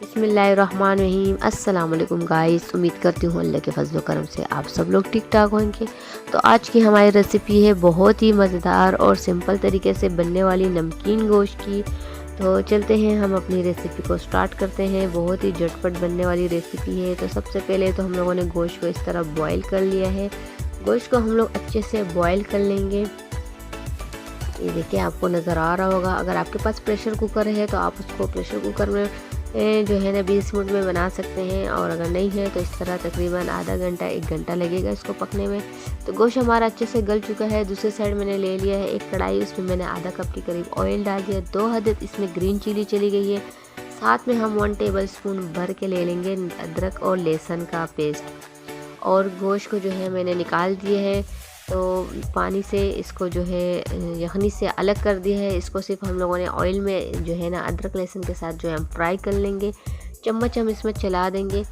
बिस्मिल्लाहिर्रहमानिर्रहीम। अस्सलाम वालेकुम गाइस, उम्मीद करती हूँ अल्लाह के फजल करम से आप सब लोग ठीक ठाक होंगे। तो आज की हमारी रेसिपी है बहुत ही मज़ेदार और सिंपल तरीके से बनने वाली नमकीन गोश्त की। तो चलते हैं हम अपनी रेसिपी को स्टार्ट करते हैं। बहुत ही झटपट बनने वाली रेसिपी है। तो सबसे पहले तो हम लोगों ने गोश्त को इस तरह बॉईल कर लिया है। गोश्त को हम लोग अच्छे से बॉईल कर लेंगे। ये देखिए आपको नज़र आ रहा होगा। अगर आपके पास प्रेशर कुकर है तो आप उसको प्रेशर कुकर में जो है ना 20 मिनट में बना सकते हैं, और अगर नहीं है तो इस तरह तकरीबन आधा घंटा 1 घंटा लगेगा इसको पकने में। तो गोश्त हमारा अच्छे से गल चुका है। दूसरी साइड मैंने ले लिया है एक कढ़ाई, उसमें मैंने आधा कप के करीब ऑयल डाल दिया। 2 हदद इसमें ग्रीन चिली चली गई है। साथ में हम 1 टेबल स्पून भर के ले लेंगे अदरक और लहसुन का पेस्ट। और गोश्त को जो है मैंने निकाल दिए है, तो पानी से इसको जो है यखनी से अलग कर दिया है। इसको सिर्फ हम लोगों ने ऑयल में जो है ना अदरक लहसुन के साथ जो है हम फ्राई कर लेंगे। चम्मच हम इसमें चला देंगे।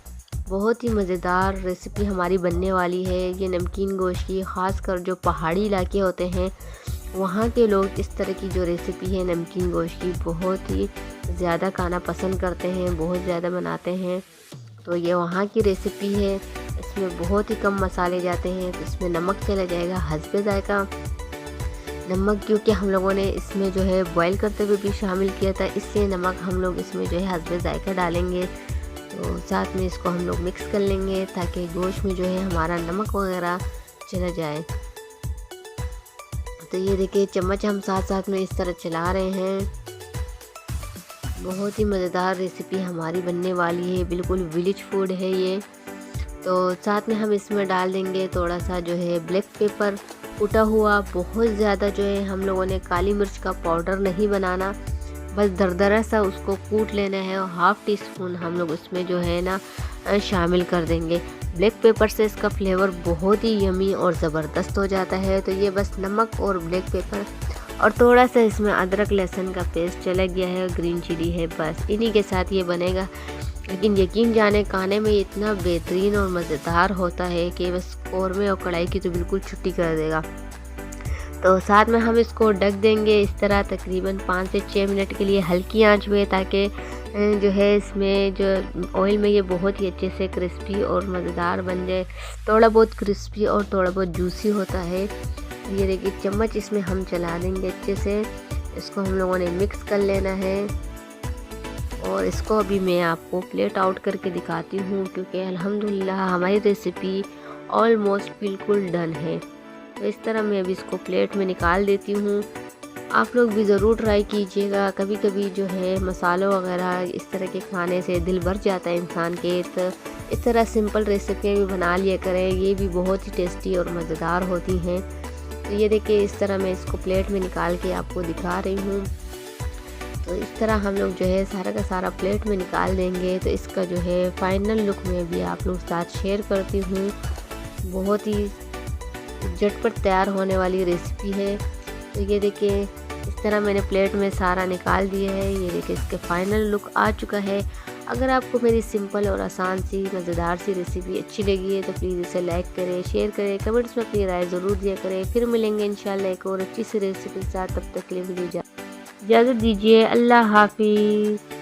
बहुत ही मज़ेदार रेसिपी हमारी बनने वाली है ये नमकीन गोश्त की। ख़ास कर जो पहाड़ी इलाके होते हैं वहाँ के लोग इस तरह की जो रेसिपी है नमकीन गोश्त की बहुत ही ज़्यादा खाना पसंद करते हैं, बहुत ज़्यादा बनाते हैं। तो ये वहाँ की रेसिपी है। इसमें बहुत ही कम मसाले जाते हैं। तो इसमें नमक चला जाएगा हस्बे ज़ायका। नमक क्योंकि हम लोगों ने इसमें जो है बॉईल करते हुए भी शामिल किया था, इसलिए नमक हम लोग इसमें जो है हस्बे ज़ायका डालेंगे। तो साथ में इसको हम लोग मिक्स कर लेंगे ताकि गोश्त में जो है हमारा नमक वगैरह चला जाए। तो ये देखिए चम्मच हम साथ साथ में इस तरह चला रहे हैं। बहुत ही मज़ेदार रेसिपी हमारी बनने वाली है, बिल्कुल विलेज फूड है ये। तो साथ में हम इसमें डाल देंगे थोड़ा सा जो है ब्लैक पेपर कुटा हुआ। बहुत ज़्यादा जो है हम लोगों ने काली मिर्च का पाउडर नहीं बनाना, बस दरदरा सा उसको कूट लेना है। और 1/2 टीस्पून हम लोग इसमें जो है ना शामिल कर देंगे। ब्लैक पेपर से इसका फ्लेवर बहुत ही यमी और ज़बरदस्त हो जाता है। तो ये बस नमक और ब्लैक पेपर और थोड़ा सा इसमें अदरक लहसुन का पेस्ट चला गया है, ग्रीन चिली है, बस इन्हीं के साथ ये बनेगा। लेकिन यकीन जाने खाने में इतना बेहतरीन और मज़ेदार होता है कि बस कौरमे और कढ़ाई की तो बिल्कुल छुट्टी कर देगा। तो साथ में हम इसको ढक देंगे इस तरह तकरीबन 5 से 6 मिनट के लिए हल्की आंच में, ताकि जो है इसमें जो ऑयल में ये बहुत ही अच्छे से क्रिस्पी और मज़ेदार बन जाए। थोड़ा बहुत क्रिस्पी और थोड़ा बहुत जूसी होता है। ये देखिए चम्मच इसमें हम चला देंगे अच्छे से। इसको हम लोगों ने मिक्स कर लेना है। और इसको अभी मैं आपको प्लेट आउट करके दिखाती हूँ, क्योंकि अल्हम्दुलिल्लाह हमारी रेसिपी ऑलमोस्ट बिल्कुल डन है। तो इस तरह मैं अभी इसको प्लेट में निकाल देती हूँ। आप लोग भी ज़रूर ट्राई कीजिएगा। कभी कभी जो है मसालों वगैरह इस तरह के खाने से दिल भर जाता है इंसान के। तो इस तरह सिंपल रेसिपी भी बना लिया करें, ये भी बहुत ही टेस्टी और मज़ेदार होती हैं। तो ये देखिए इस तरह मैं इसको प्लेट में निकाल के आपको दिखा रही हूँ। तो इस तरह हम लोग जो है सारा का सारा प्लेट में निकाल देंगे। तो इसका जो है फाइनल लुक में भी आप लोग साथ शेयर करती हूँ। बहुत ही झटपट तैयार होने वाली रेसिपी है। तो ये देखिए इस तरह मैंने प्लेट में सारा निकाल दिया है। ये देखिए इसके फाइनल लुक आ चुका है। अगर आपको मेरी सिंपल और आसान सी मज़ेदार सी रेसिपी अच्छी लगी है तो प्लीज़ इसे लाइक करें, शेयर करें, कमेंट्स में अपनी राय ज़रूर दिया करें। फिर मिलेंगे इंशाल्लाह एक और अच्छी सी रेसिपी के साथ। तब तक के लिए मुझे इजाज़त दीजिए। अल्लाह हाफिज़।